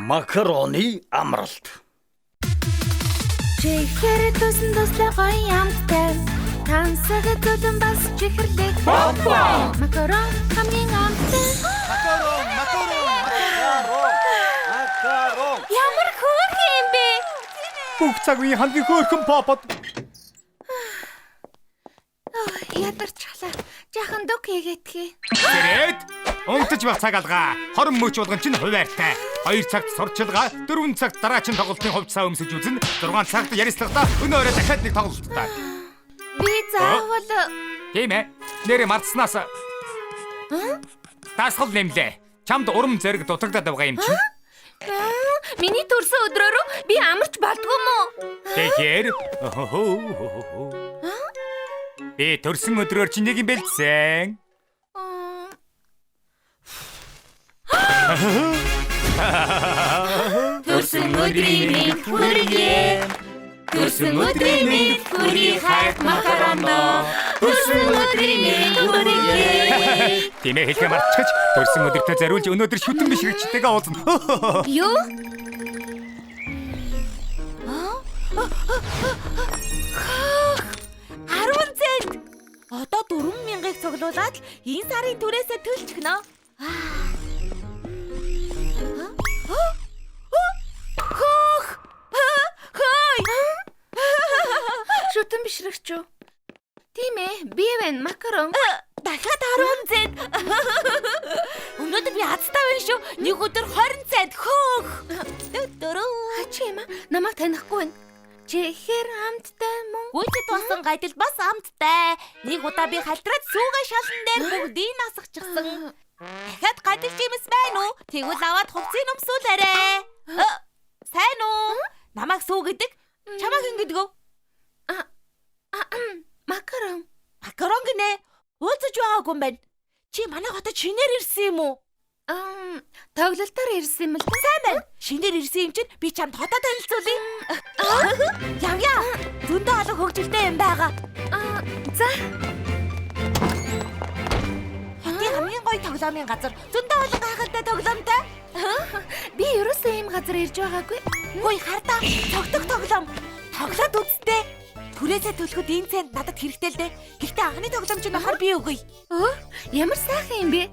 Макароны амралт. Чихэр тусан туслах гоё амттай. Тансаг зүлэн бас чихэрлэг. Макарон хамгийн амттай. Макарон. Ямар хөөрхөн юм бэ? Бүх цаг үеийн хамгийн хөөрхөн попод. Ядарч халаа. Жахан дуг хийгээдхий. Тэрэд унтаж байх цаг алгаа. Хорон мөч болгон чинь хуваартай. 2 цагт сурчилгаа, 4 цагт дараачин тоглолтын хувцас өмсөж үзэн, 6 цагт ярилцлагада өнөө өрөө дахиад нэг тоглолттой. Би заавал Тийм ээ. Нэрээ мартснаас. Тасгал нэмлээ. Чамд урам зэрэг дутагдаад байгаа юм чинь. миний төрсөн өдрөөрөө би амарч болдгоо мó. Тэгэхээр би төрсөн өдрөөр чи нэг юм бэлдсэн. Төрсөн өдрийн хүрээ. Төрсөн өдрийн хүрээ хайх макароно. Төрсөн өдрийн хүрээ. Тийм ээ хэлхээ мартчихж төрсөн өдөртөө зориулж өнөөдөр шүтэн бишрэгчтэйгээ уулзна. Юу? 10 цент. Одоо 4,000-ыг цуглуулад энэ сарын түрээсээ төлчихнө. Хөөх! Хөөй! Шүтэн бишрэгч үү? Тийм ээ, би байна, макарон. Дахиад 10 цент. Өнөөдөр би азтай байна шүү. Нэг өдөр 20 цент. Хөөх. Хачи юм аа. Намайг танихгүй байна. Чихэр амттай мөн. Гүйцэд болсон гайдал бас амттай. Нэг удаа би халтраад сүүгээ шалан дээр бүгдийг насгачихсан. Дахиад гайдал жимс байна уу? Тэгвэл аваад хувцсыг өмсүүлээрэй. Сайн уу? Намайг сүү гэдэг. Чамайг ин гэдэг үү? Макарон. Макарон гинэ. Уулзаж байгаагүй юм байна. Чи манай хотод шинээр ирсэн юм уу? Тоглолтоор ирсэн юм л да. Сайн байна. Шинээр ирсэн юм чинь би чамд хотод танилцуулъя. Явъя. Зөндөө олон хөгжилтэй юм байгаа. За. Хотын хамгийн гоё тоглоомын газар. Зөндөө олон гайхалтай тоглоомтой. Би ерөөсөө ийм газар ирж байгаагүй. Хөөе хардаа. Цогтөг тоглоом. Тоглоод үзтээ. Түрээсээ төлөхөд энэ цент надад хэрэгтэй л дээ. Гэхдээ анхны тоглоом чинь нахаар би өгье. Ямар сайхан юм бэ?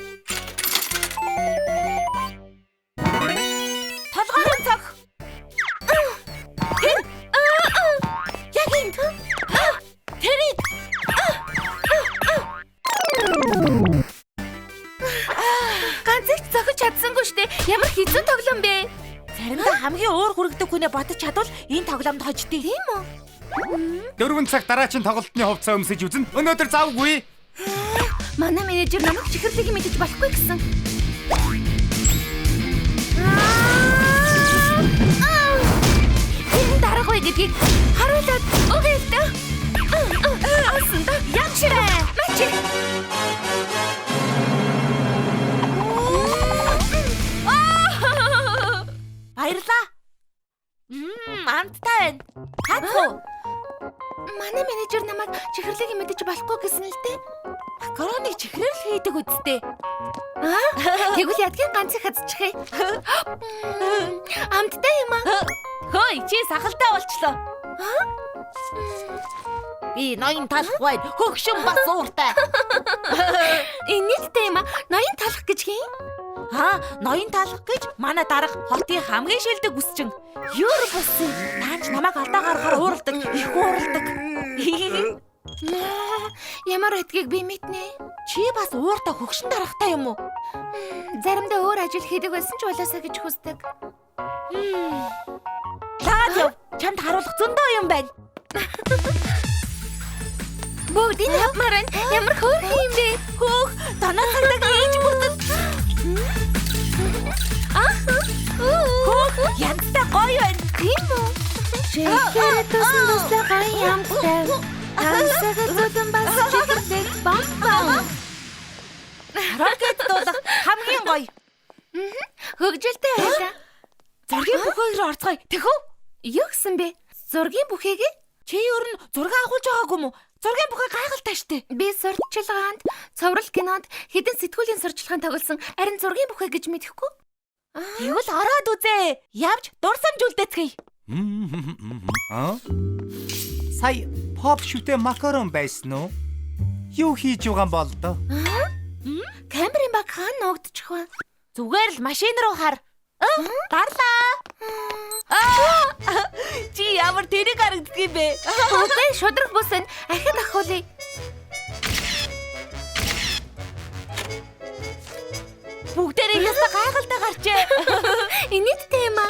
Толгойн цог. Тэр. Яг энэ. Тэрийг. Ганцыг зохиж чадсангүй штэ. Ямар хэцүү тоглоом бэ? Заримдаа хамгийн уур хүрэгдэг хүнээ бодож чадвал энэ тоглоомд хождгийг тийм үү? 4 цаг дараачин тоглолтын хувцас өмсөж үзэн. Өнөөдөр завгүй. Манай менежер намайг чихэрлэг мэдэж болохгүй гэсэн. Энэ дараагүй гэдгийг харуулад өгье л дээ. Асан да ячраа. Мачи. Баярлаа. Амттай байна. Хатуу. Манай менежер намайг чихэрлэг мэдэж болохгүй гэсэн л дээ. Макароныг чихрэл хийдэг үсттэй. Тэгвэл ядгийн ганцыг хазчихъя. Амттай юм аа. Хөөе, чи сахалтай болчлоо. Би ноён талах байна. Хөгшин бас ууртай. Инээдтэй юм аа. Ноён талах гэж хин? Ноён талах гэж манай дарга хотын хамгийн шилдэг үсчин. Юур босс. Таач намайг алдаа гаргахаар уурладаг. Их уурладаг. Ямар этгийг би мэднэ. Чи бас ууртай хөгшин дарахтай юм уу? Заримдаа өөр ажил хийдэг байсан ч болоосаа гэж хүсдэг. Лаа, чамд харуулах зөндөө юм байна. Бүгдийг хапмаар байна. Ямар хөөрхөн юм бэ? Хөөх, танаа цагдаг ийж бүрдэл. Хөөх, янзтай гоё байна. Тийм үү? Чихэр тусан туслах гоё амттай. Тансаг зүлэн бас чихэрлэг бомбом. Рокет дуулах хамгийн гоё. Хөгжилтэй байлаа. Зургийн бүхийгээр орцгоё. Тэхүү? Юу гэсэн бэ? Зургийн бүхийгээ? Чи өөр нь зураг агуулж байгаагүй юм уу? Зургийн бүхий гайхалтай штэ. Би сурталчилгаанд, цоврал кинонд хэдэн сэтгүүлийн сурчлагын тоглосон. Харин зургийн бүхий гэж мэдэхгүй. Тэгвэл ороод үзээ. Явж дурсамжуулдэцгээе. Сая pop шүтээ макарон байсан уу? Юу хийж байгаа бол доо? Камерын баг хаана нуугдчих вэ? Зүгээр л машин руу хар. Гарлаа. Чи ямар тэрэг харагддаг юм бэ? Үгүй шудраг бус энэ. Ахид ахуулъя. Бүгдээрээ яста гайхалтай гарчээ. Инээдтэй юм аа.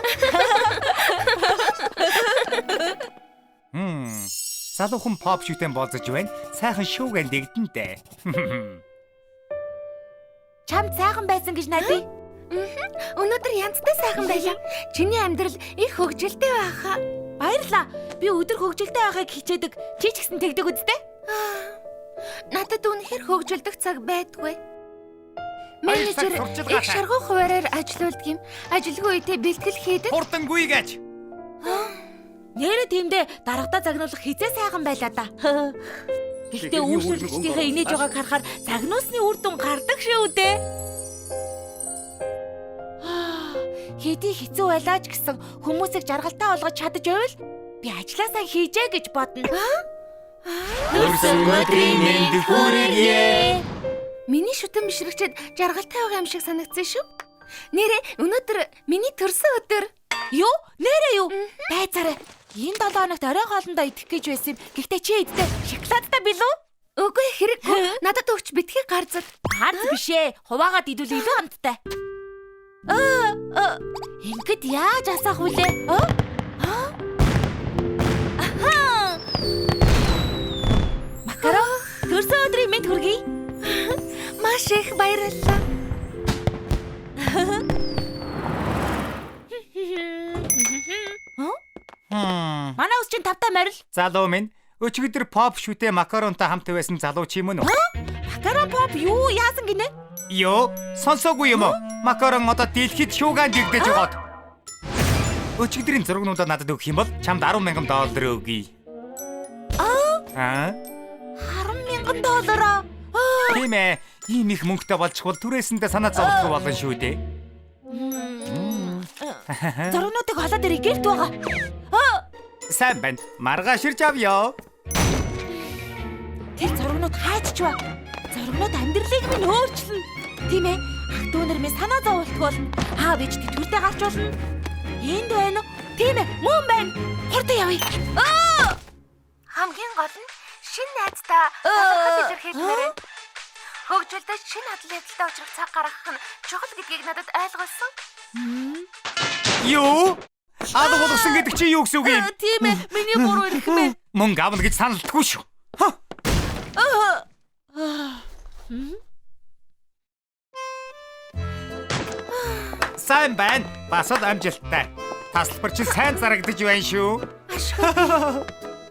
Залуухан pop шүтэн болзож байна. Сайхан шүүгэн дэгдэнтэй. Чамд сайхан байсан гэж найдаа. Өнөөдөр янзтай сайхан байлаа. Чиний амьдрал их хөгжилтэй байхаа. Баярлаа. Би өдөр хөгжилтэй байхыг хичээдэг. Чи ч гэсэн тэгдэг үсттэй. Надад үнэхээр хөгжилдөх цаг байдгүй. Менежер их шаргуу хуваараар ажилуулдаг юм. Ажилгүй үедээ бэлтгэл хийдэг. Хурдангүй гэж. Нэрэ тиймдээ дарагтаа загнуулах хизээ сайхан байлаа да. Гэхдээ үйлчлэгчдийнхээ инээж байгааг харахаар загнуусны үр дүн гардаг шүү дээ. Хэдий хэцүү байлаа ч гэсэн хүмүүсийг жаргалтай болгож чадаж байвал би ажилласаа хийжээ гэж бодно. Төрсөн өдрийн мэнд хүргэе. Миний шүтэн бишрэгчэд жаргалтай байгаа юм шиг санагдсан шүү. Нэрэ өнөөдөр миний төрсөн өдөр. Юу? Нэрэ юу? Байцаарай. Энэ 7 хоногт орой хоолндоо идэх гэж байсан юм. Гэхдээ чи идтээ шоколадтай билүү? Үгүй хэрэггүй. Надад өгч битгий гарзал. Гарз бишээ. Хуваагаад идвэл илүү амттай. Ингээд яаж асаах вүлээ? Макаро, төрсөн өдрийн мэнд хүргэе. Маш их баярлалаа. Манай ус чинь тавтай морил. Залуу минь өчигдөр pop шүтээ макаронтой хамт байсан залуу чи юм уу? Макарон pop юу яасан гинэ? Йоо, сонсоогүй юм уу? Макарон одоо дэлхийд шуугаан дэгдэж байгаад. Өчигдрийн зургнуудаа надад өгөх юм бол чамд $10,000 өгье. $10,000. Тийм ээ. Ийм их мөнгөтэй болчихвол түрээсэндээ санаа зовлох болно шүү дээ. Зургнуудыг холоод ирэх гэрт байгаа. Сайн байна. Маргааширч авъя. Тэр зургнууд хайччваа. Зургнууд амьдралыг минь өөрчилнө. Тийм ээ. Ах дүүнэр минь санаа зовлох болно. Аав ээж тэтгэвртэй гарч болно. Энд байна уу? Тийм ээ. Мөн байна. Хурдан явъя. Хамгийн гол нь шинэ найзтай талархал илэрхийлмээр. Хөгжүүлдэж шинэ хадлын явдалтай очих цаг гаргах нь чухал гэдгийг надад ойлгуулсан. Юу? Алга болгосон гэдэг чи юу гэсэн үг юм? Тийм ээ. Миний буруу ирэх мэн. Мөнгө авна гэж саналдаггүй шүү. Сайн байна. Бас л амжилттай. Таслбар чи сайн зарагдаж байна шүү.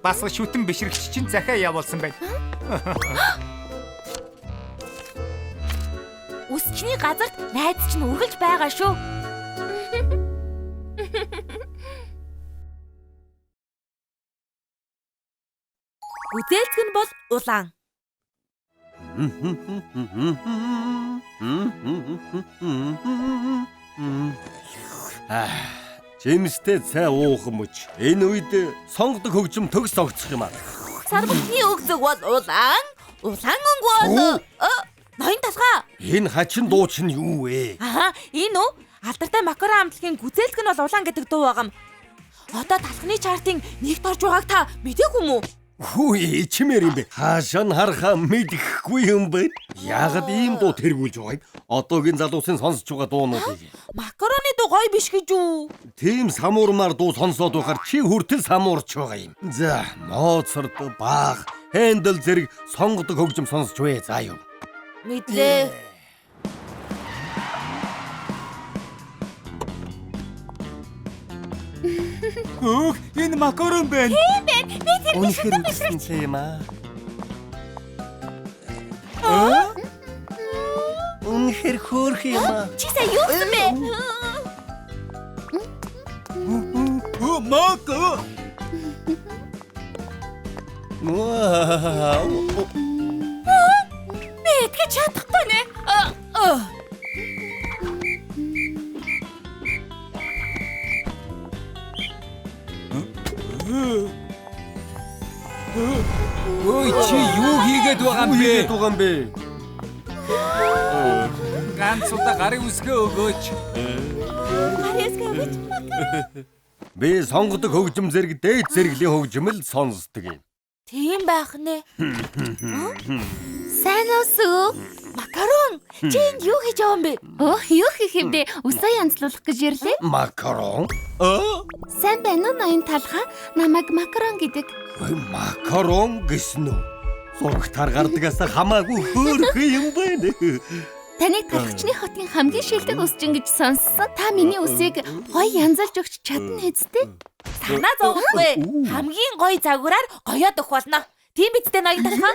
Бас шүтэн бишрэгч чинь захиа явуулсан байна. Үсчний газарт найз чинь үргэлж байгаа шүү. Үзээлцэх нь бол улаан. Жимстэй цай уух мөч. Энэ үед сонгодог хөгжим төгс огцох юм аа. Сарбалтны өгзөг бол улаан. Улаан өнгө бол ноён тасгаа. Энэ хачин дуу чинь юу вэ? Энэ үү? Алдартай макарон амтлагийн гүзээлтг нь бол улаан гэдэг дуу байгаа юм. Одоо талхны чартын нэгт орж байгааг та мэдээгүй мүү? Хүү чимээр юм бэ? Хаашаа нь харахаа мэдэхгүй юм бэ? Яагаад ийм дуу тэргүүлж байгааг? Одоогийн залуусын сонсож байгаа дуунуудыг. Макароны дуу гоё биш гэж үү? Тийм самуурмаар дуу сонсоод байхаар чи хүртэл самуурч байгаа юм. За, Моцарт, Бах, Händel зэрэг сонгодог хөгжим сонсч вэ. За юу. Мэдлээ. Хөөх, энэ макарон байна. Тийм байна. Би тэр Үнэхээр үгүйсэнтэй юм аа. Үнэхээр хөөрх юм аа. чи сая юу гэсэн бэ? Мака. Вау. Би итгэж чадахгүй нэ. ийгээд байгаа юм бэ? Ийгээд байгаа юм бэ? Ганц удаа гарын үсгээ өгөөч. Би сонгодог хөгжим зэрэг дээд зэрэглэлийн хөгжмөл сонсдог юм. Тийм байх нэ. Сайн уу? Макарон, чи энд юу хийж байгаа юм бэ? Юу хийх юм бэ? Усаа янзлуулах гэж ирлээ. Макарон? Сайн байна уу ноён талхаа? Намайг макарон гэдэг. Макарон гэсэн үү? Зургатаар гардагаас хамаагүй хөөрхөн юм байна. Таныг талхчны хотын хамгийн шилдэг үсчин гэж сонссон. Та миний үсийг гоё янзалж өгч чадна хэвчтэй. Санаа зовхгүй. Хамгийн гоё загвараар гоёод өгөх болно. Тийм биз дээ ноён талхаа?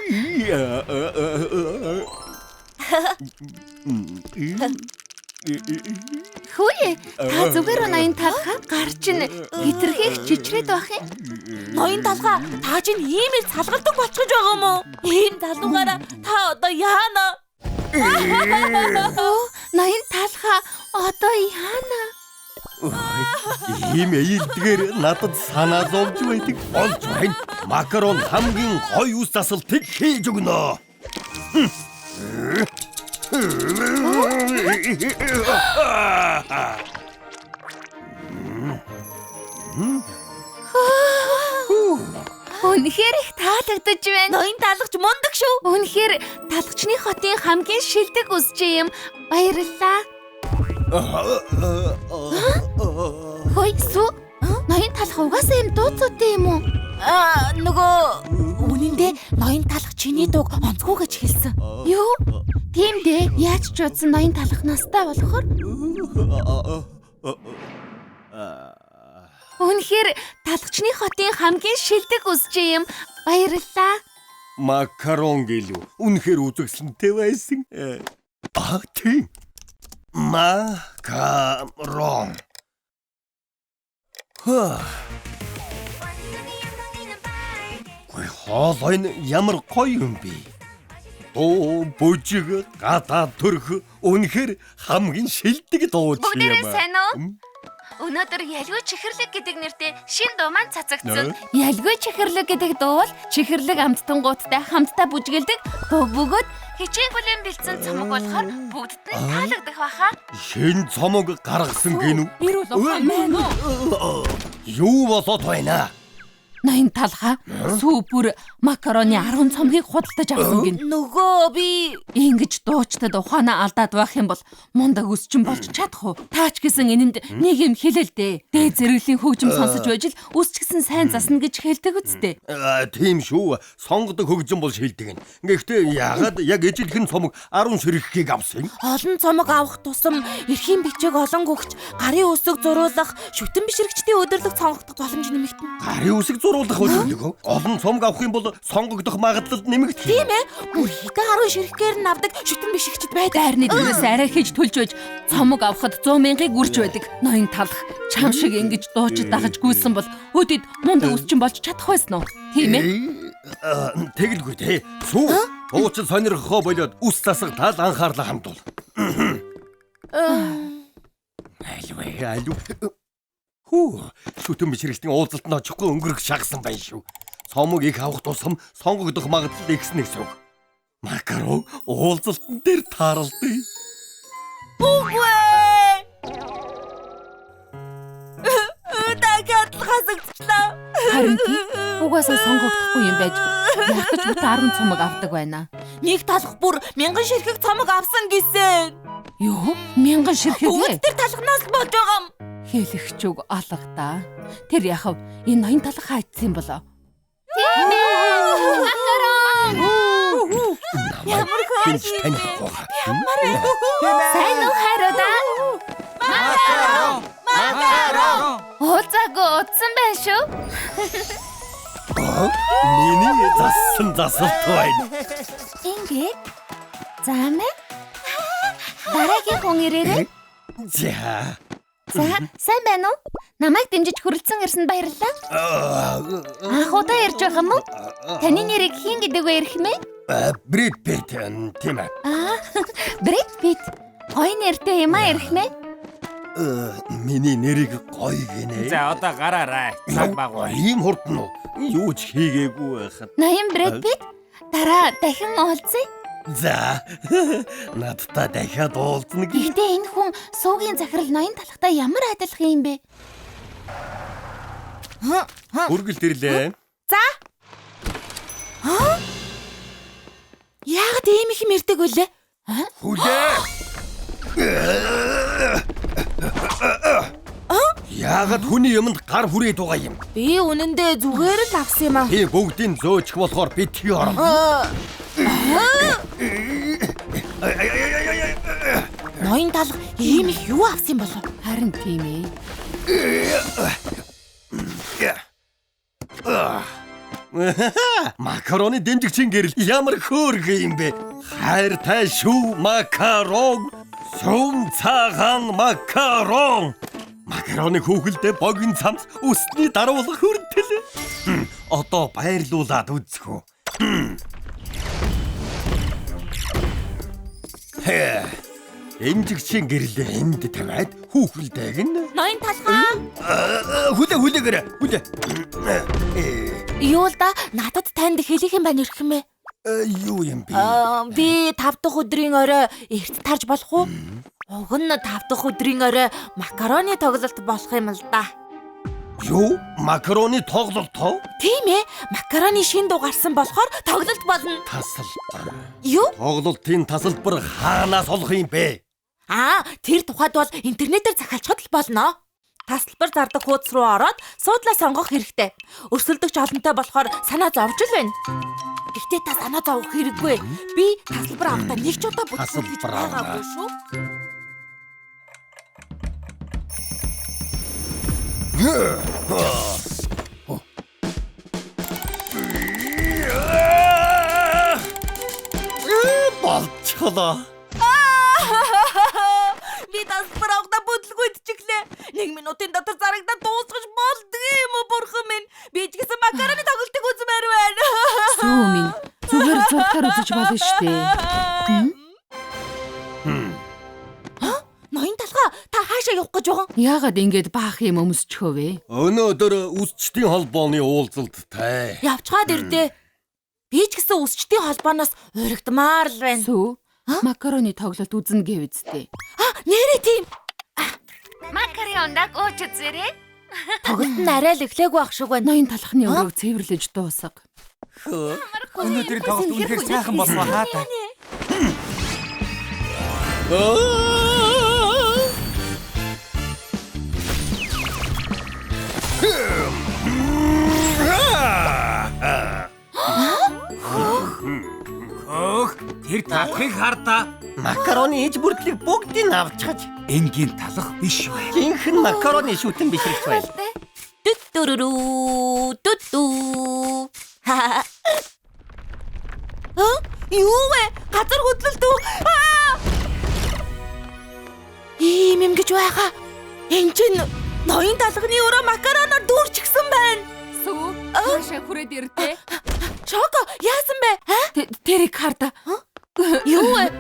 Хөөе, та зүгээр ноён талхаа гарч ин хитрхийх чичрээд байх юм. Ноён талхаа, та чинь ийм л салгалдаг болчихж байгаа юм уу? Ийм залуугаараа та одоо яана? Ноён талхаа одоо яана? Ийм ээлдгээр надад санаа зовж байдаг болж байна. Макарон хамгийн гоё үс засалтыг хийж өгнө. Үнэхээр их таалагдж байна. Ноён талхач мундаг шүү. Үнэхээр талхчны хотын хамгийн шилдэг үсч юм. Баярлалаа. Хөөе сүү. Ноён талх угаасаа юм дууцуутай юм уу? Нөгөө үнэндээ ноён талх чиний дууг онцгой гэж хэлсэн. Юу? Тийм дээ. Яаж ч удсан ноён талх настай болохоор. Үнэхээр талхчны хотын хамгийн шилдэг үсч юм. Баярлалаа. Макарон гэлүү. Үнэхээр үзэгсэлнтэй байсан. Тийм. Макарон. Хоолой нь ямар гоё юм бэ? Оо, бүжиг, гадаа төрх үнэхээр хамгийн шилдэг дуу юм. Бүгдээрээ сайн уу? Өнөөдөр ялгүй чихэрлэг гэдэг нэртэй шин дуу маань цацагдсан. Ялгүй чихэрлэг гэдэг дуу бол чихэрлэг амттангуудтай хамтдаа бүжгэлдэг дуу бөгөөд хичээнгүлэн бэлдсэн цомог болохоор бүгдд нь таалагдах баха. Шин цомог гаргасан гинүү. Ирүүл ухаан байна уу? Юу болоод байна? Ноён талхаа супер макароны 10 цомгийг худалдаж авсан гин. Нөгөө би ингэж дуучдад ухаанаа алдаад байх юм бол мундаг үсчин болж чадах уу? Таач гэсэн энэнд нэг юм хэлэл дээ. Дээд зэрэглэлийн хөгжим сонсож байж л үсч гэсэн сайн засна гэж хэлдэг үсттэй. Тийм шүү. Сонгодог хөгжим бол шилдэг юм. Гэхдээ яагаад яг ижилхэн цомог 10 ширхгийг авсан? Олон цомог авах тусам эрхийн бичиг олон гүгч, гарын үсэг зуруулах, шүтэн бишрэгчдийн өдөрлөг сонгогдох боломж нэмэгдэнэ. Гарын үсэг зуруулах өдөрлөг. Олон цомог авах юм бол сонгогдох магадлал нэмэгдэх. Тийм ээ. Бүр хэдэн 10 ширхгээр нь авдаг шүтэн бишрэгчд байдаг. Дайрны дээрээс арай хийж төлж байж цомог авахд 100 мянгаыг үрж байдаг. Ноён талх чам шиг ингэж дуучид дагаж гүйсэн бол өдөд мундаг үсчин болж чадах байсан уу? Тийм ээ. Тэгэлгүй те. Сүү. Дуучин сонирхохоо болоод үс засагтаад анхаарлаа хандуул. Алуу. Хүү, шүтэн бишрэгчдийн уулзалтанд очихгүй өнгөрөх шахсан байна шүү. Цомог их авах тусам сонгогдох магадлал ихснэ гэсэн үг. Макарон уулзалтан дээр тааралдъя. Үгүй. Дахиад хасагчлаа. Харин угаасаа сонгогдохгүй юм байж яг ч бүтэн 10 цомог авдаг байна. Нэг талх бүр 1000 ширхэг цомог авсан гэсэн. Юу? 1000 ширхэг ээ? Бүгд тэр талхнаас л болж байгаа юм. Хэлэгч үг алгадаа. Тэр яхав энэ ноён талх хайцсан болоо. Тийм ээ. Макарон. Ямар хинч тань хоо. Сайн уу хайруудаа? Макарон. Макарон. Уулзаагүй утсан байна шүү. Миний зассан засалт байна. Ингээд. Заамаа. Дараагийн хүн ирээрэй. За. За, сайн байна уу? Намайг дэмжиж хүрэлцэн ирсэнд баярлалаа. Анх удаа ярьж байгаа юм уу? Таны нэрийг хийн гэдэг вэ эрхмээ? Брэд Питт тийм ээ. Брэд Питт. Гоё нэртэй юм аа эрхмээ? Миний нэрийг гоё гинэ. За одоо гараарай. Цаг багуу. Ийм хурдан уу? Юу ч хийгээгүй байхад. Ноён Брэд Питт. Дараа дахин уулзъя. За. Надтай дахиад уулзна гэж. Гэхдээ энэ хүн суугийн захирал ноён талхтай ямар адилхан юм бэ? Хүргэл тэрлээ. За. Яагаад ийм их мэрдэг үлээ? Хүлээ. Яагаад хүний юмд гар хүрээд байгаа юм? Би үнэндээ зүгээр л авсан юм аа. Би бүгдийг зөөчих болохоор битгий орно. Ноён талх ийм их юу авсан болов? Харин тийм ээ. Макароны дэмжигчийн гэрэл ямар хөөрхөн юм бэ? Хайртай шүү макарон. Сүм цагаан макарон. Макароны хүүхэлдээ богино цамц өсний даруулах хүртэл. Одоо баярлуулад үзэх үү. Дэмжигчийн гэрэл энд тавиад хүүхэлдээг нь Ноён талхаа. хүлээгээрэй. Юу л да надад танд хэлэх юм байна ирэх юм бэ? Юу юм бэ? Би 5 дахь өдрийн орой эрт тарж болох уу? Уг нь 5 дахь өдрийн орой макароны тоглолт болох юм л да. Юу? Макароны тоглолт тоо? Тийм ээ, макароны шин дуу гарсан болохоор тоглолт болно. Тасалбар. Юу? Тоглолтын тасалбар хаанаас олох юм бэ? Тэр тухайд бол интернетээр захиалчхад л болно. Тасалбар зардаг хуудас руу ороод суудлаа сонгох хэрэгтэй. Өрсөлдөгч олонтой болохоор санаа зовж л байна. Гэхдээ та санаа зовох хэрэггүй. Би тасалбар авахдаа нэг ч удаа бүтгэл гэж байгаагүй шүү. Болчихлоо. Би тасалбар авахдаа бүтлгүй идчихлээ. 1 минутын дотор зарагдаад дуусгаж болдго юм уу бурхан минь. Би ч гэсэн макароны тоглолтыг үзмээр байна. Сүү минь. Зүгээр зургаар үзэж болно шүү дээ. Ноён талхаа та хаашаа явах гэж байгаа? Яагаад ингэж баах юм өмсчихөө вэ? Өнөөдөр үсчдийн холбооны уулзалттай. Явцгаад ирдээ. Би ч гэсэн үсчдийн холбооноос урагдмаар л байна. Сүү. Макароны тоглолт үзнэ гэв үсттэй. Нэрээ тийм. Макарондаг ууч үзээрэй. Тоглолт нь арай л эхлээгүй ах шиг байна. Ноён талхны өрөөг цэвэрлэж дуусга. Өнөөдрийн тоглолт үнэхээр сайхан болсон хаа та. Тэр талхыг хардаа. Макароны иж бүрдлийг бүгдийг авчгаж Энгийн талах биш бай. жинхэнэ макароны шүтэн бишрэгч байл. Түттүрүрүү түттү. Юу вэ? Газар хөдлөлт үү? Ийм юм гэж байгаа. Энд чинь ноён талхны өрөө макароноор дүүрчихсэн байна. Сүү. Хаашаа хүрээд ирдээ? Чоко, яасан бэ? Тэрийг харда. Юу вэ?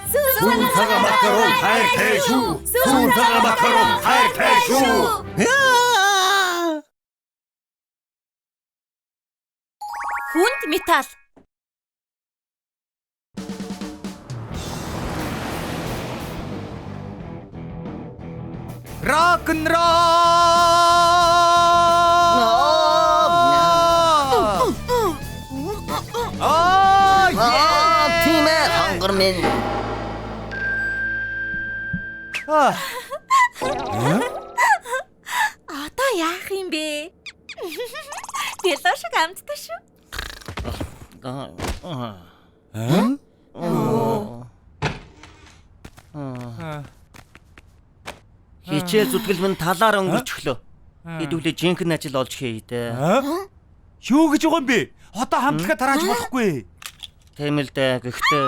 Сүм цагаан макарон хайртай шүү. Сүм цагаан макарон хайртай шүү. Хүнд металл. Рок н ролл. Тийм ээ, хангар минь. Одоо яах юм бэ? Дэлгэр шиг амттай шүү. Хичээл зүтгэл минь талаар өнгөрч өглөө. Хэдүүлээ жинхэнэ ажил олж хийе дээ. Юу гэж байгаа юм бэ? Одоо хамтлагаа тарааж болохгүй. Тийм л дээ. Гэхдээ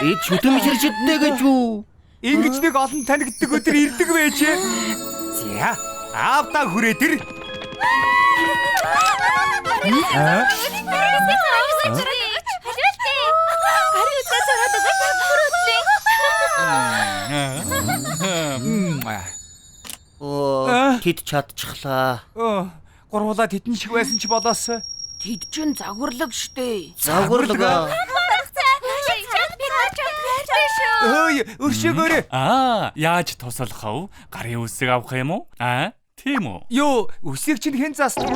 Эд шүтэн мишэрчдээ гэж юу? Ингэж нэг олон танигддаг өдөр ирдэг байж. За, аавда хүрээ тэр. Тэд чадчихлаа. Гурвуулаа тэтэн шиг байсан ч болоос. Тэд чин загварлаг штэ. Загварлага. Ой, өршөөгөөрэй. Яаж туслах вэ? Гарын үсэг авах юм уу? Тийм үү? Йоо, үсэг чинь хэн заасан?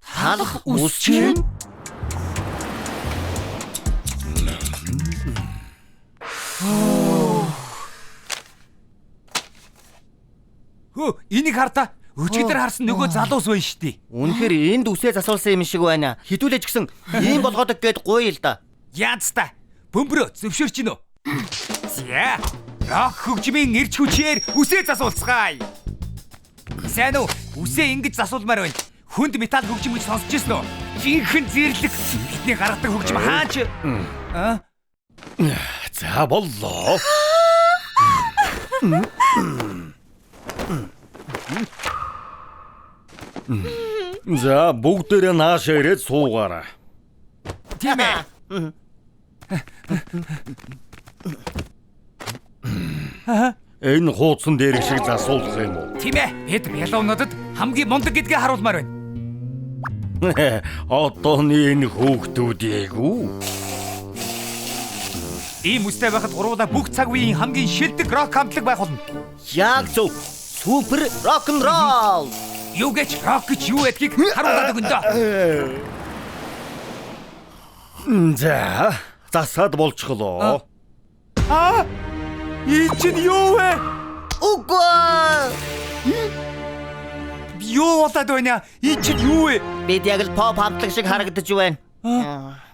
Халах ус чинь? Энийг хартаа. Өчигдөр харсан нөгөө залуус байна штий. Үнэхээр энд үсээ засуулсан юм шиг байна. Хідүүлэж гисэн ийм болгодог гэд гоё л да. Яац та. Бөмбөрөө зөвшөөрч гинөө. За. Рок хөгжмийн эрч хүчээр үсээ засуулцгаая. Сайн уу? Үсээ ингэж засуулмаар байна. Хүнд металл хөгжим гэж сонсч ирсэн үү? Жинхэнэ зэрлэг бидний гаргадаг хөгжим хаач? За боллоо. За бүгдээрээ наашаа ирээд суугаарай. Тийм ээ. Энэ хуудсан дээр шиг засуулах юм уу? Тийм ээ. Бид ялуунуудад хамгийн мундаг гэдгээ харуулмаар байна. Одооны энэ хүүхдүүдийг үү? Ийм үстэй байхад гурвуулаа бүх цаг үеийн хамгийн шилдэг рок хамтлаг байх болно. Яг зөв. Супер рок н ролл. Юу гэж рок гэж юу гэдгийг харуулдаг өгөн дөө. За, засаад болчихлоо. Энэ чинь юу вэ? Үгүй. Юу болоод байна? Энэ чинь юу вэ? Бид яг л pop хамтлаг шиг харагдаж байна.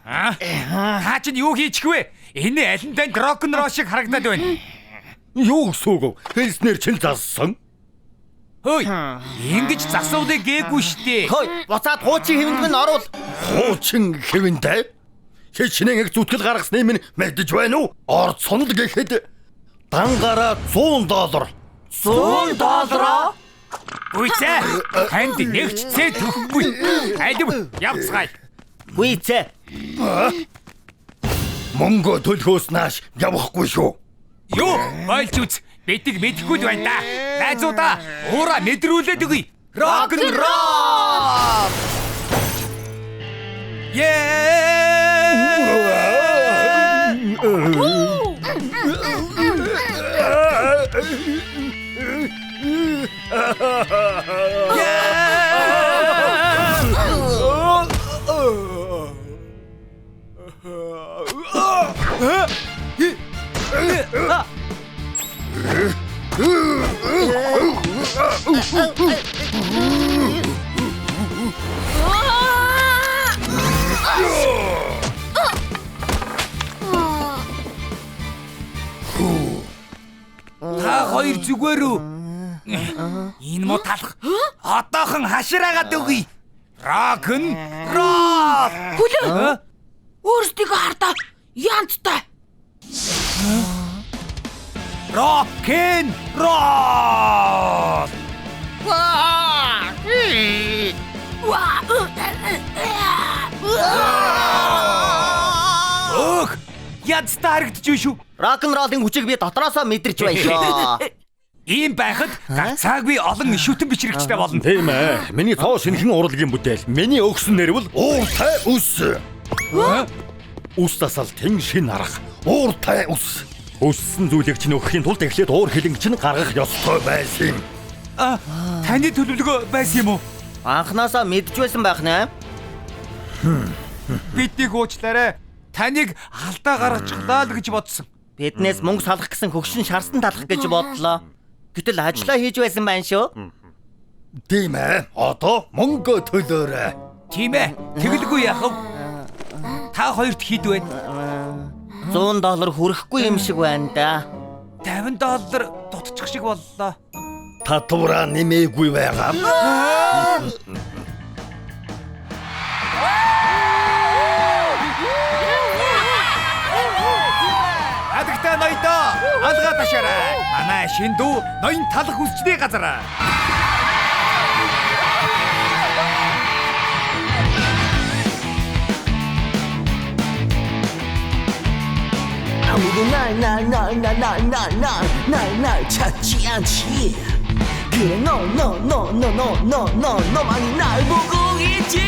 Хаа чинь юу хийчих вэ? Энэ аль нь танд рок н ролл шиг харагдаад байна. Юу гэсүг? Хэлснээр чин зассан. Хөөе. Ингэж засуулыг гээгүй штэ. Хой, буцаад хуучин хэвэнд минь оруул. Хуучин хэвэнтэй. Хичнээн их зүтгэл гаргасны минь мэдэж байна уу? Орд сонол гэхэд дангаараа $100. $100? Үйцээ. Танд нэгч цээ төгөхгүй. Алив явцгаая. Үйцээ. Монго төлхөөс нааш явахгүй шүү. Юу? Ойлж үз. Бидийг мэдэхгүй л байна да. Найзуудаа уура мэдрүүлээд өгье. Рок н ролл. Та хоёр зүгээр үү? Энэ мо талах. Одоохон хашираагаад өгье. Рок н ролл. Хүлээ. Өөрсдийгөө хардаа. Янцтай. Рок н ролл. Ох, яд старгдж юу шүү. Рок н роллын хүчийг би дотроосоо мэдэрч байна шүү. Ийм байхад гацаагүй олон шүтэн бичрэгчтэй болно. Тийм ээ. Миний цоо шинхэн урлагийн бүтээл. Миний өгсөн нэр бол ууртай ус. Ус тасал тэн шин арга. Ууртай ус. Өссөн зүйлийг чинь өгөхийн тулд эхлээд уур хилэнг чинь гаргах ёстой байсан. Таны төлөвлөгөө байсан юм уу? Анхнаасаа мэдж байсан байх нэ. Бидний хуучлаарай. Таныг алдаа гаргачихлаа л гэж бодсон. Биднээс мөнгө салах гэсэн хөгшин шарсан талах гэж бодлоо. Гэтэл ажиллаа хийж байсан байна шүү. Тийм ээ. Одоо мөнгө төлөөрэй. Тийм ээ. Тэгэлгүй яах вэ? Та хоёрт хэд вэ? $100 хүрэхгүй юм шиг байна да. $50 дутчих шиг боллоо. Татвараа нэмээгүй байгаа. Адагтаа ноёдоо алгаа ташаарай. Манай шин дүү ноён талах үсчний газар. 아무도 날 찾지 않지. 그래 너만이 날 보고 있지.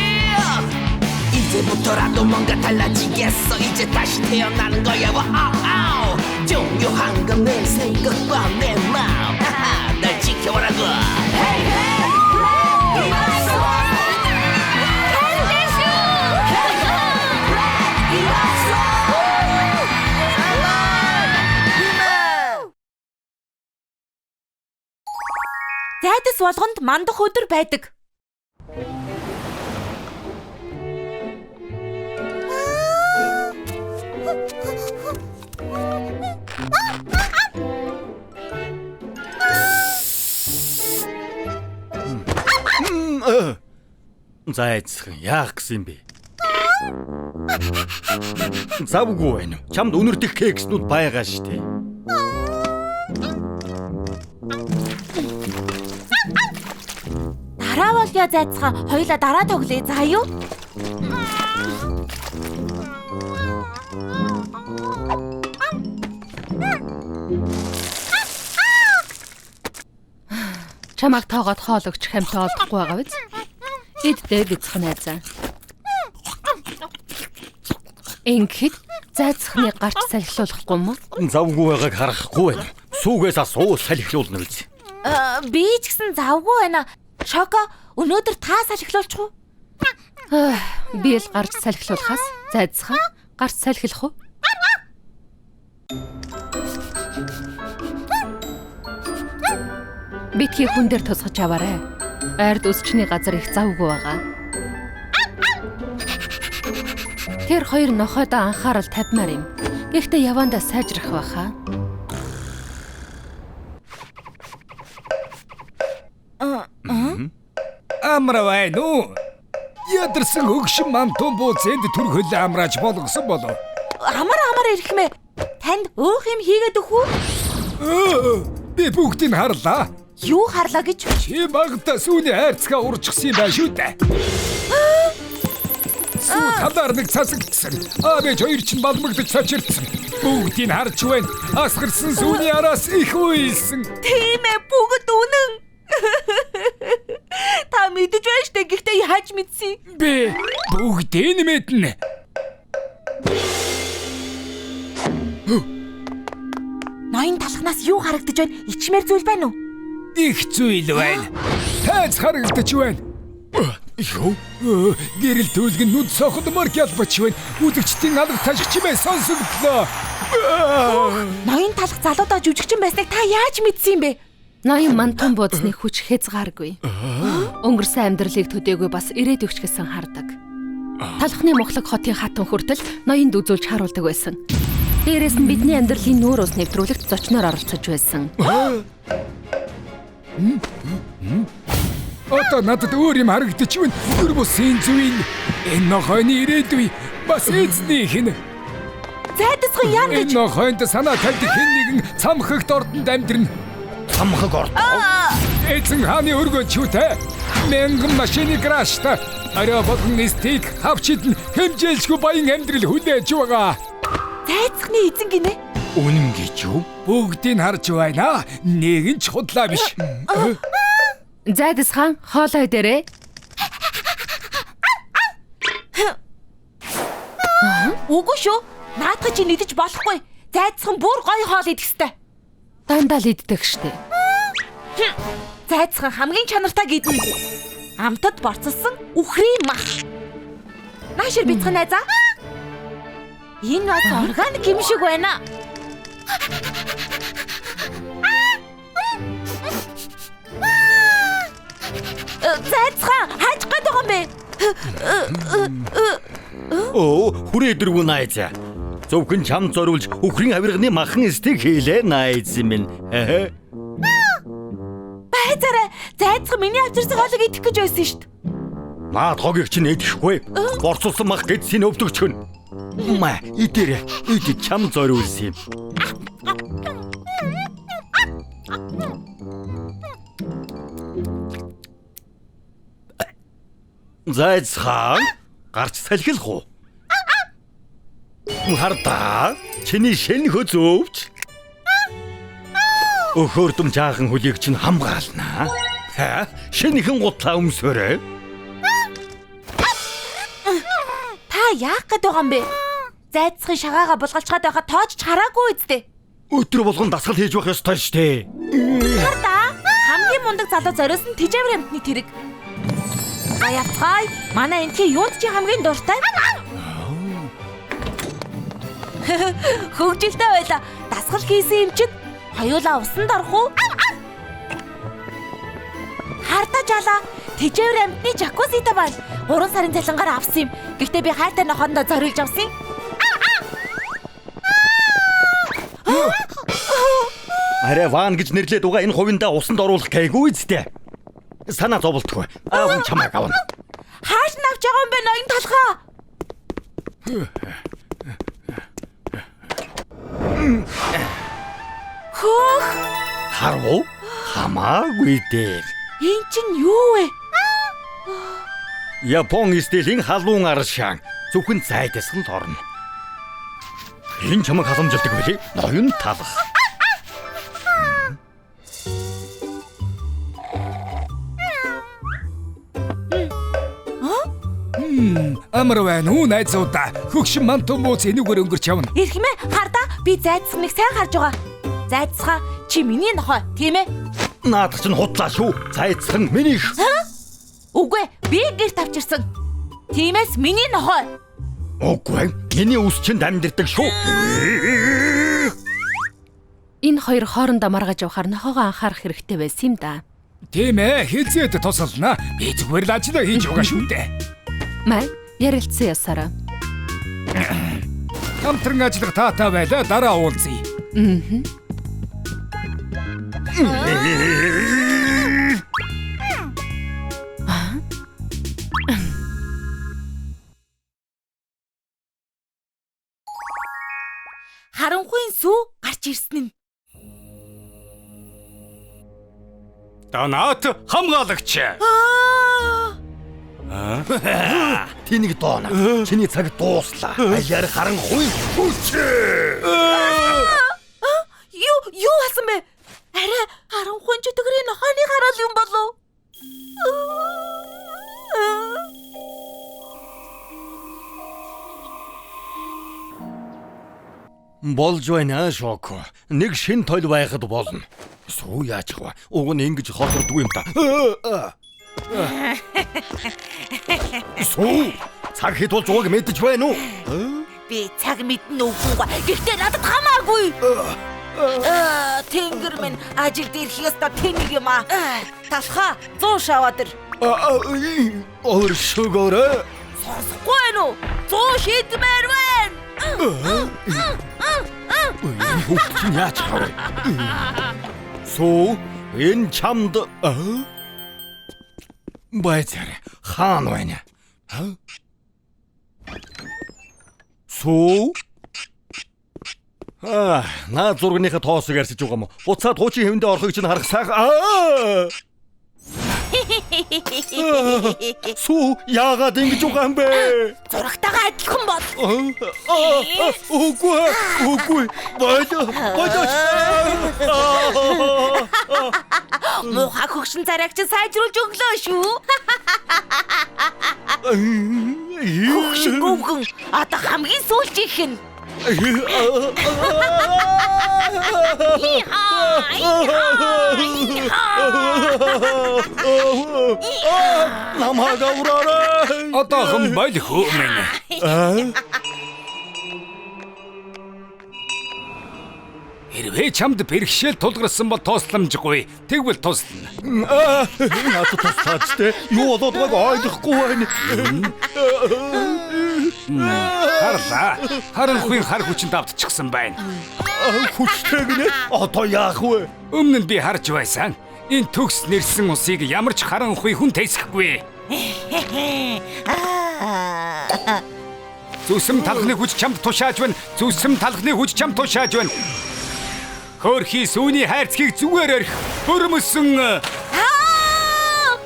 이제부터라도 뭔가 달라지겠어. 이제 다시 태어나는 거야. 와우. 중요한 건 내 생각과 내 마음. 날 지켜보라고. Hey hey. Зайдас болгонд мандах өдөр байдаг. Зайцхан яах гэсэн бэ? Завгүй байна уу? Чамд өнөрдөх кекснүүд байгаа штэ. Дараа болё зайцхан, хоёулаа дараа тоглоё. За юу? Чамайг тоогоод хоол өгч хамт олдохгүй байгаа биз? Иддээ бицхэн найзаа. Ингээд зайцхны гарч салхилуулахгүй мó? Завгүй байгааг харахгүй байна. Сүүгээс асуу салхилуулна биз? Би ч гэсэн завгүй байна. Шоко, өнөөдөр та салхилуулчих уу? Би л гарч салхилуулахаас зайцхан гарч салхилах уу? Битгий хүн дээр тусгаж аваарай. Ард үсчний газар их завгүй байгаа. Тэр хоёр нохойдоо анхаарал тавьмаар юм. Гэхдээ явандаа сайжрах байхаа. Амравай нүү. Ядарсан хөгшин мантун бууцэнд түрхэл амрааж болгосон болов. Амар ирхмэ. Танд өөх юм хийгээд өгөх үү? Би бүгдийг харлаа. Юу харлаа гэж? Чи багтаа сүүний хайрцгаа урчихсан юм байна шүү дээ. Сүү талаар нэг цацагдсан. Аавч хоёр ч балмагдаж цочирдсан. Бүгдийг харж байна. Асгарсан сүүний араас их уйлсан. Тийм ээ, бүгд үнэн. Та мэдэж байна штэ, гэхдээ яаж мэдсэн? Би бүгдийг мэднэ. Ноён талхнаас юу харагдаж байна? Ичмэр зүйл байна уу? Их зүйл байна. Тайз харагдаж байна. Юу? Гэрэл төлгөн нүд сохдмор ялбач байна. Үдэгчдийн алга ташигч мэ сонсогдлоо. Ноён талх залуудаа жүжигчин байсныг та яаж мэдсэн юм бэ? Ноён мантун бууцны хүч хязгааргүй. Өнгөрсөн амьдралыг төдөөгүй бас ирээдүйч гэсэн хардаг. Талхны мухлаг хотын хатан хүртэл ноёнд үзүүлж харуулдаг байсан. Дээрээс нь бидний амьдралын нүүр ус нэвтрүүлэгт зочноор оролцож байсан. Одоо надад өөр юм харагдаж байна. Өр бусын зүйл. Энэ нохойны ирээдүй бас эзнийх нь. Зайдасхан яам гэж. Энэ нохойд санаа тавьдаг хэн нэгэн цамхагт ордонд амьдрна. Цамхаг орд. Эзэн хааны өргөж чүтэ. Мянган машины крашта. Арай болгон стейк хавчид хэмжээлшгүй баян амьдрал хүлээж байгаа. Зайцхны эзэн гинэ. Үнэн гэж юу? Бүгдийг харж байна. Нэг нь ч худлаа биш. Зайдас хаан хоолой дээрээ. Үгүй шүү. Наадах чи нэгдэж болохгүй. Зайцхан бүр гоё хоол идэх хэвээр. Дандаа л иддэг штэ. Зайцхан хамгийн чанартай гиднэ. Амтад борцолсон үхрийн мах. Наашир бицхэн найзаа. Энэ бас органик юм шиг байна. Зайцхан хаач гад байгаа юм бэ? Хүрээ дөрвөө найзаа. Зөвхөн чам зориулж үхрийн авирганы махан стейк хийлээ найз минь. Байцаараа зайцхан миний авчирсан хоолыг идэх гэж байсан шүү дээ. Наад хогийг чинь идэхгүй. Борцуулсан мах гэдсийн өвдөгчгөн. Маа, идэрэ. Идэ чам зориулсан юм. Зайцхан гарч салхилах уу? Хардаа чиний шинэ хөзөвч. Өхөрдөм жаахан хөлийг чинь хамгаалнаа. Шинэхэн гутлаа өмсөөрэй. Та яах гээд байгаа юм бэ? Зайцхан шагаага булгалчгаад байхад тоож хараагүй үсттэй. Өдөр болгон дасгал хийж байх ёстой штэ. Хардаа хамгийн мундаг залуу зориулсан тэжээвэр амтны тэрэг. Аяцгай манай энтхий юунд чи хамгийн дуртай? Хөвгөлтэй байла. Дасгал хийсэн юм чинь хоёулаа усанд орох уу? Хардаа жаалаа. Тэжээвэр амтны жакузитай байна. 3 сарын цалингаар авсан юм. Гэхдээ би хайртай нохондоо зориулж авсан. Арай ван гэж нэрлээд угаа энэ хувиндаа усанд оруулах гээгүй үсттэй. Санаа зовлтгүй. Аав чамайг авна. Хааш навч байгаа юм бэ ноён толгоо? Хөөх! Харвуу? Хамаагүй дээр. Энд чинь юу вэ? Япон стилийн халуун аршаан зөвхөн зайдас л орно. Энэ чамайг халамжилдаг байлээ. Ноён талах. Амар байна уу найзуудаа. Хөгшин мантун мууц энүүгээр өнгөрч явна. Ирхмээ хардаа би зайдсхныг сайн харж байгаа. Зайдсхаа чи миний нохой тийм ээ? Наадах чинь худлаа шүү. Зайцхан минийх. Үгүй би гэрт авчирсан. Тиймээс миний нохой. Үгүй миний үс чинь дамжирдаг шүү. Энэ хоёр хоорондоо маргаж явахаар нохоогоо анхаарах хэрэгтэй байсан юм да. Тийм ээ, хилцээд тусална. Би зүгээр л ажлаа хийж байгаа шүү дээ. Май ярилцсан ясараа. Хамтран ажиллах таатай байлаа, дараа уулзъя. Харанхуйн сүү гарч ирсэн нь. Донаат хамгаалагч. Тэнийг доона. Чиний цаг дууслаа. Аяар харанхуй хүч. Юу хасан бэ? Арай харанхуйн чөтгөрийн нохооны гараал юм болов? Болж байна шоко. Нэг шин тойл байхад болно. Суу яаж хава? Уг нь ингэж холдордгүй юм та. Суу цаг хэд болж байгааг мэдэж байна уу? Би цаг мэднэ үгүй. Гэхдээ надад хамаагүй. Тэнгэр минь ажил дээр хийх ёстой тэнийг юм аа. Талхаа 100 шаваад ир. Өөр шугаарэ. Сонсохгүй юу? 100 шидмээр байна. Хүүхд яаж хаваа? Суу энэ чамд байцаар хаан байна. Суу наа зургийнхаа тоосыг арьсаж байгаа юм. Буцаад хуучин хэвэндээ орохыг чинь харах сайхан. Суу яагаад ингэж байгаа юм бэ? Зурагтайгаа адилхан бол. Үгүй. Бодож. Муухай хөгшин царайг чинь сайжруулж өглөө шүү. Хөгшин гүгэн одоо хамгийн сүүлчийнх нь. Намайг авраарай. Одоохон бойл хөөмэн. Хэрвээ чамд бэрхшээл тулгарсан бол тусламжгүй. Тэгвэл туслана. Надад туслаач те. Юу болоод байгааг ойлгохгүй байна. Харлаа. Харанхуйн хар хүчинд автчихсан байна. Хүчтэй гинэ. Одоо яах вэ? Өмнө нь би харж байсан. Энэ төгс нэрсэн усыг ямар ч харанхуй хүн тэсэхгүй. Зүсэм талхны хүч чамд тушааж байна. Зүсэм талхны хүч чамд тушааж байна. Хөрхи сүүний хайрцгийг зүгээр орхи. Хөрмөсөн.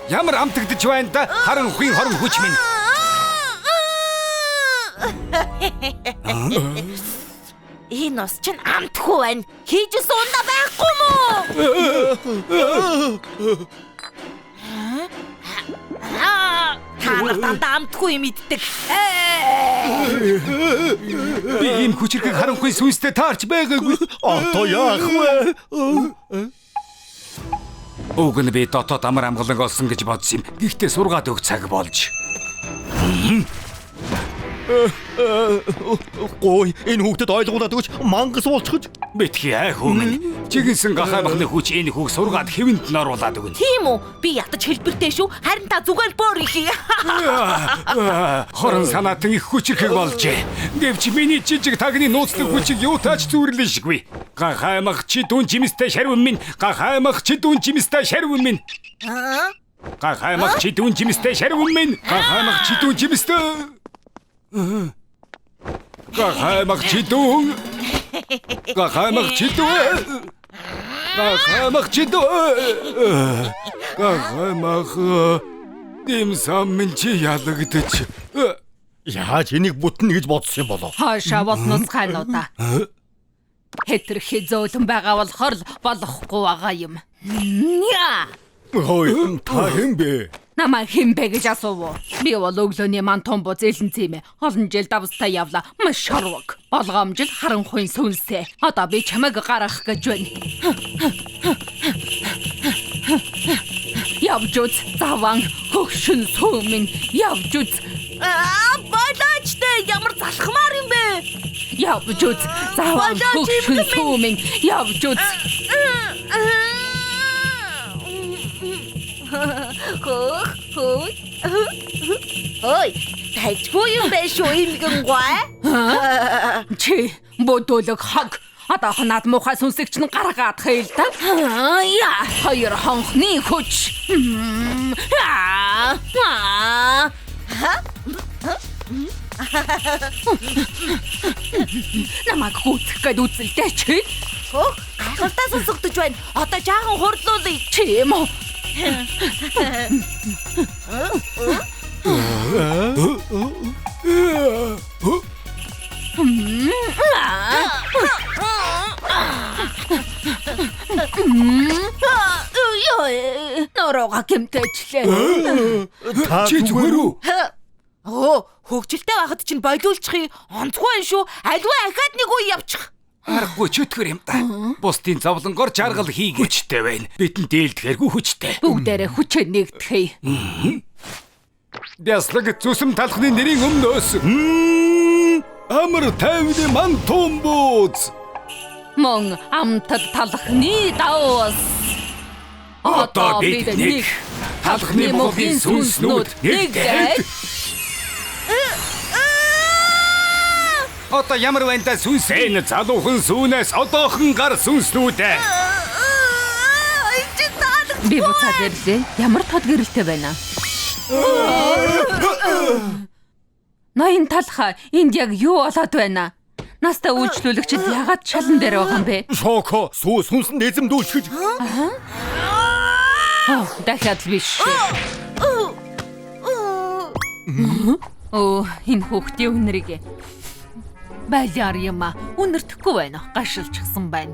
Ямар амтагдж байна да харанхуйн хорон хүч минь. Энэ ус чинь амтгүй байна. Хийж суунда байхгүй мүү? Та дандаа амтгүй юм иддэг. Би ийм хүчрхэг харанхуй сүнстэй таарч байгаагүй. Одоо яах вэ? Уг нь би дотоод амар амгалан олсон гэж бодсон юм. Гэхдээ сургаад өг цаг болж. Гой, энэ хүүхдэд ойлгуулад өгч мангас болчихж. Битгий хүмүүн. Чигэнсэн гахаймахны хүч энэ хүүг сургаад хэвэнд нь оруулаад өгнө. Тийм үү? Би ятаж хэлбэртэй шүү. Харин та зүгээр бөөр ихий. Хорон санаатан их хүчрхэг болжээ. Гэвч миний жижиг тагны нууцлаг хүчийг юу тааж зүрлэн шиггүй. Гахаймах чи дүн жимстэй шарван минь. Гахаймах чи дүн жимстэй шарван минь. Гахаймах чи дүн жимстэй шарван минь. Гахаймах чи дүн жимстэй. Гахаймах чи дүн. Гахаймах чи дүн. Гахаймах чи дүн. Гахаймах димсам минь чи ялагдаж. Яаж энийг бүтнэ гэж бодсон юм болов? Хаашаа болноос хануудаа. Хэтрхи зөөлөн байгаа болохоор л болохгүй байгаа юм. Хой, та хэм бэ? Намаа химбэ гэж асуув. Би бол өглөөний мантон боз элэнцээ мэ. Олон жил давстай явла. Маш шарваг. Болгоомжил харанхуйн сүнсээ. Одоо би чамайг гаргах гэж байна. Явж үз заван хөгшин сүмэн явж үз. Болоочтой ямар залхмаар юм бэ? Явж үз заван хөгшин сүмэн явж үз. Ой, тайчгүй юм бэ шүү имгэн гой. Чи бодолог хаг. Одоо ханаад муухай сүнсэгч нь гаргаад хэл та. Яа, хоёр хонхны хүч. Намайг хүүцэх гээд үзэлтэй чи. Гайхалтай сонсогдож байна. Одоо жаахан хурлуулъя. Чи юм уу? Нороо гэмтэжлээ. Чи зүгээр үү? Хөгжилтэй байхад чинь болиулчих. Онцгүй шүү. Аливаа ахаад нэг үе явчих. Аргагүй чөтгөр юм да. Бусдын зовлонгоор жаргал хийгээ. Хүчтэй байна. Битэн дээлдэхэргүй хүчтэй. Бүгдээрээ хүчээ нэгдэхэй. Бяслаг зүсэм талхны нэрийн өмнөөс амар тайвны мантон бууз. Мон амтад талхны давс. Одоо бид нэг талхны мохын сүнснүүд нэгдээд одоо ямар байна та сүнс энэ залуухан сүнээс одоохон гар сүнснүүдээ. Би буцаад ирлээ. Ямар тод гэрэлтэй байна. Ноён талха энд яг юу болоод байна? Настаа үйлчлүүлэгчид ягаад шалан дээр байгаа юм бэ? Шоко, сүнсэн эзэмдүүлчихэж. Дахиад биш. Энэ хүүхдийн үнэрийг байлаар юм а. Үнэртэхгүй байна. Гашилчихсан байна.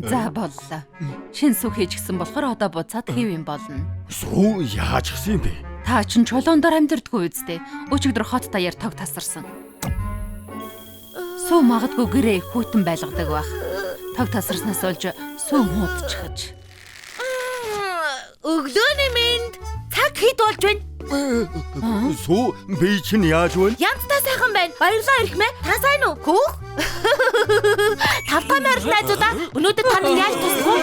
За боллоо. Шин сүх хийчихсэн болохоор одоо буцаад хэв юм болно. Сүү яаж гисэн юм бэ? Та чин чулуундор амьдэрдгүй үсттэй. Өчигдөр хот даяар тог тасарсан. Сүү магадгүй гэрээ хүйтэн байлгадаг байх. Тог тасарснаас олж сүү муудчихж. Өглөөний минь цаг хэд болж байна? Сүү би чинь яаж вэ? Янзтай сайхан байна. Баярлалаа ирэх мэ. Та сайн уу? Хөөх. Тавтай морил найзуудаа өнөөдөр таны яаж туслах вэ?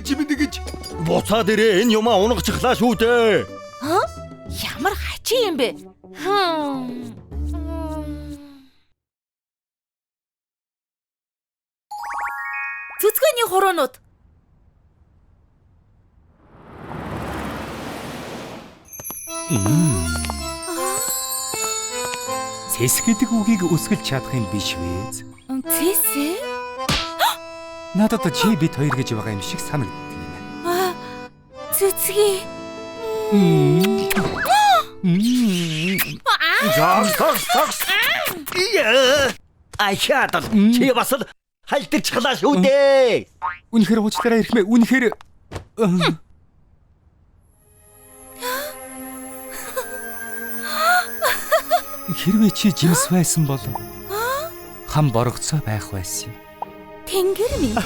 Чимэдэгч буцаад ирээ, энэ юмаа унагчихлаа шүү дээ. Ямар хачи юм бэ? Цэцгэний хуруунууд. Цэс гэдэг үгийг өсгөлж чадах юм биш вэ? Цэцгий. Зогс. Аяа чи бас л халтарчихлаа шүү дээ. Үнэхээр уучлаарай эрхмээ. Үнэхээр хэрвээ чи жимс байсан бол хам боргоцоо байх байсан юм. Тэнгэр минь.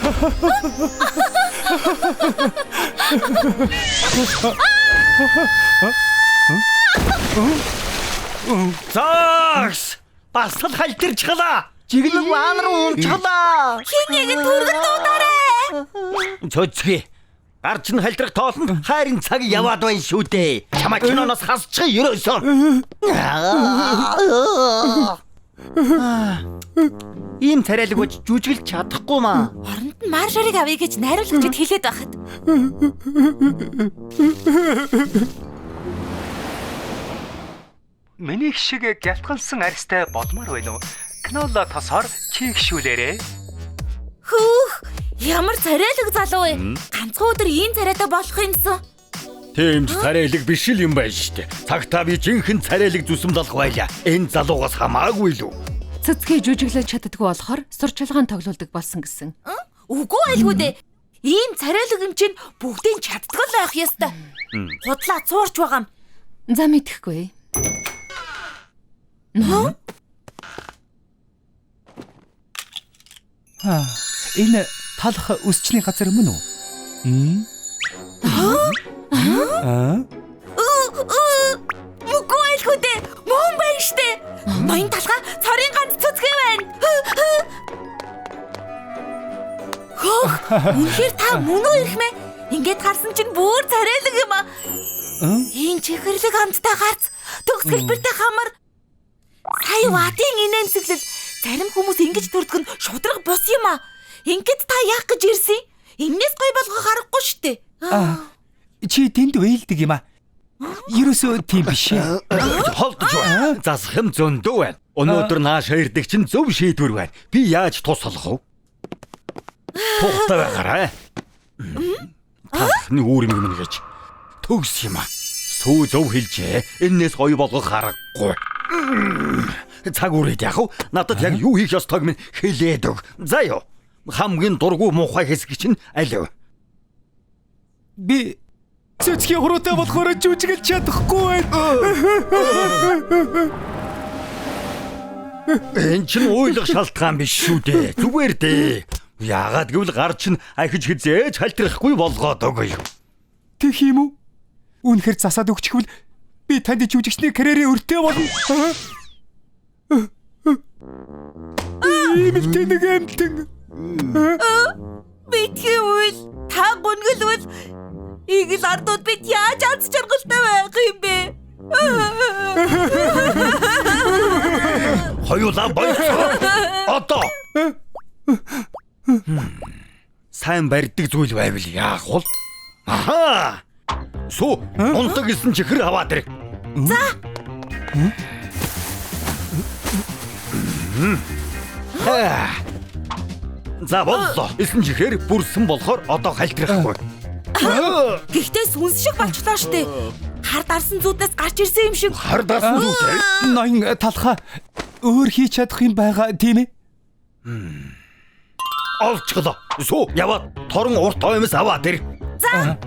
Зогс. Бас л халтарчихлаа. Жиглэг ван руу унчихлаа. Хин яг түргэн дуудаарай. Цэцгий. Гарч нь халтрах тоолонд хайрын цаг яваад байна шүү дээ. Чамаа киноноос хасчих ерөөсөө. Ийм царайлаг бож жүжиглэж чадахгүй маа. Оронд нь маршарыг авъя гэж найруулагчид хэлээд байхад. Миний шиг гялтгалсан арьстай болмоор байна уу? Киноло тосоор чи гişүүлээрэ. Хүүх, ямар царайлаг залуу вэ? Ганцхан өдөр ийм царайтай болох юмсан. Тийм ч царайлаг биш л юм байна шүү дээ. Цагтаа би жинхэнэ царайлаг зүсэм болох байлаа. Энэ залуугаас хамаагүй л үү? Цэцгээ жүжиглэж чаддаггүй болохоор сурчлагын тоглолдог болсон гэсэн. Үгүй байлгүй дээ. Ийм царайлаг юм чинь бүгдийн чаддгал байх ёстой. Худлаа цуурч байгаа юм. За мэдэхгүй. Энэ талах өсчний газар мөн үү? Үгүй байлгүй дээ. Мөн байна штэ. Ноён талхаа цорын ганц цэцгээ байна. Хөөх, үнэхээр та мөн үү ирхмээ? Ингээд харсан чинь бүр царайлаг юм аа. Ийм чихэрлэг хамттай гарц, төгс хэлбэртэй хамар. Сая ватын инээмсэглэл зарим хүмүүс ингэж төрдөг нь шудраг бус юм аа. Ингээд та яах гэж ирсэн? Энээс гоё болгох аргагүй штэ. Чи тэнд вээлдэг юм аа. Ерөөсөө тийм биш ээ. Холдож байна. Засах юм зөндөө байна. Өнөөдөр нааш хоёрдаг чинь зөв шийдвэр байна. Би яаж туслах вэ? Тухтай байгаарай. Таны үүр юм гэж төгс юм аа. Сүү зөв хэлжээ. Энээс гоё болгох аргагүй. Цаг үрээд яах вэ? Надад яг юу хийх ёстойг минь хэлээд өг. За ёо. Хамгийн дургүй муухай хэсэг чинь аль вэ? Би цэцгийн хуруутай болохоор жүжиглэж чадахгүй байна. Энэ чинь уйлах шалтгаан биш шүү дээ. Зүгээр дээ. Яагаад гэвэл гар чинь ахиж хизээж халтрахгүй болгоод өгөө. Тэг юм уу? Үнэхээр засаад өгчихвэл би танд жүжигчний карьерийн өртөө болно. Ийм л тэнэг амтэн. Битгий үйл та гүнгэлвэл игэл ардууд бид яаж аз жаргалтай байх юм бэ? Хоёулаа баярлалаа. Одоо сайн барьдаг зүйл байвал яах вэ? Аха! Сүү, унтаг гэсэн чихэр аваад ирэх. За. За боллоо. Эсэн чихэр бүрсэн болохоор одоо халтрахгүй. Гэхдээ сүнс шиг болчлоо штэ. Хар дарсан зүуднээс гарч ирсэн юм шиг. Хар дарсан зүйтэй. Ноён талхаа өөр хийж чадах юм байгаа тийм ээ? Олчглоо. Сүү, яваад торон урт тоомс аваад ир. За.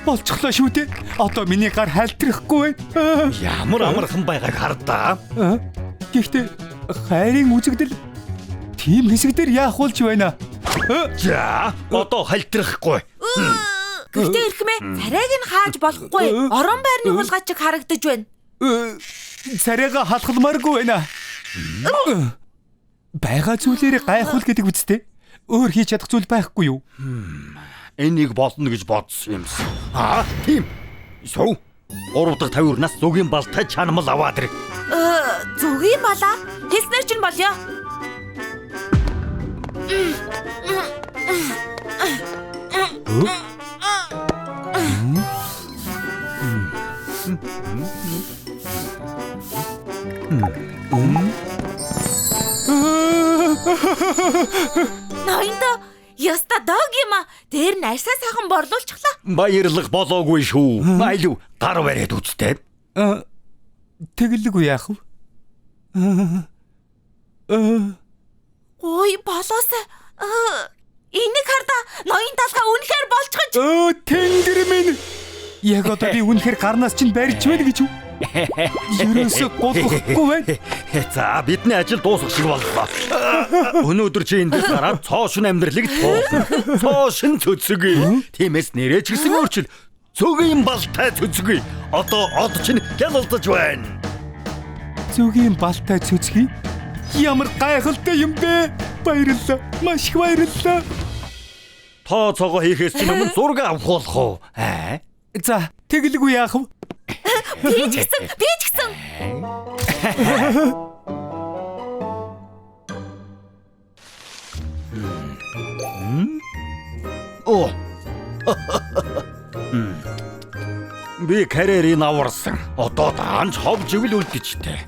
Болчихлоо шүү дээ. Одоо миний гар халтрахгүй байна. Ямар амархан байгааг хардаа. Гэхдээ хайрын үзэгдэл тийм хэсэг дээр яах болж байна? За, одоо халтрахгүй. Гэхдээ ирхмээ царайг нь хааж болохгүй. Орон байрны хулгай чиг харагдаж байна. Царайга халахламааргүй байна. Бага зүйлээр гайхуул гэдэг үстэй. Өөр хийж чадах зүйл байхгүй юу? Энийг болно гэж бодсон юмсан. Тийм. Сүү. 3 дахь тавиурнаас зүгийн балтай чанамал аваад ир. Зүгийн балаа хэлснээр чинь болё. Ноёнда Яста дог юм а. Дээр нь арьсаа сайхан борлуулчихлаа. Баярлах болоогүй шүү. Айлуу гар бариад үсттэй. Тэгэлгүй яах вэ? Ой болоосаа. Энийг харда ноён талхаа үнэхээр болчихж. Тэнгэр минь. Яг одоо би үнэхээр гарнаас чинь барьж байна гэж үү? Ерөөсө голохгүй байна. За бидний ажил дуусах шиг боллоо. Өнөөдөр чи эндээс гараад цоошин амьдралыг туулна. Цоошин цөцгий. Тиймээс нэрээ ч гэсэн өөрчил. Цөгийн балтай цөцгий. Одоо од чинь гялалдаж байна. Зүгийн балтай цүцгий. Ямар гайхалтай юм бэ? Баярлалаа. Маш их баярлалаа. Та цогоо хийхээс чинь өмнө зураг авах болох уу? За, тэгэлгүй яах вэ? Би ч гэсэн. Оо. Би карьерийг аварсан. Одоо даанч ховж ивэл үлдэжтэй.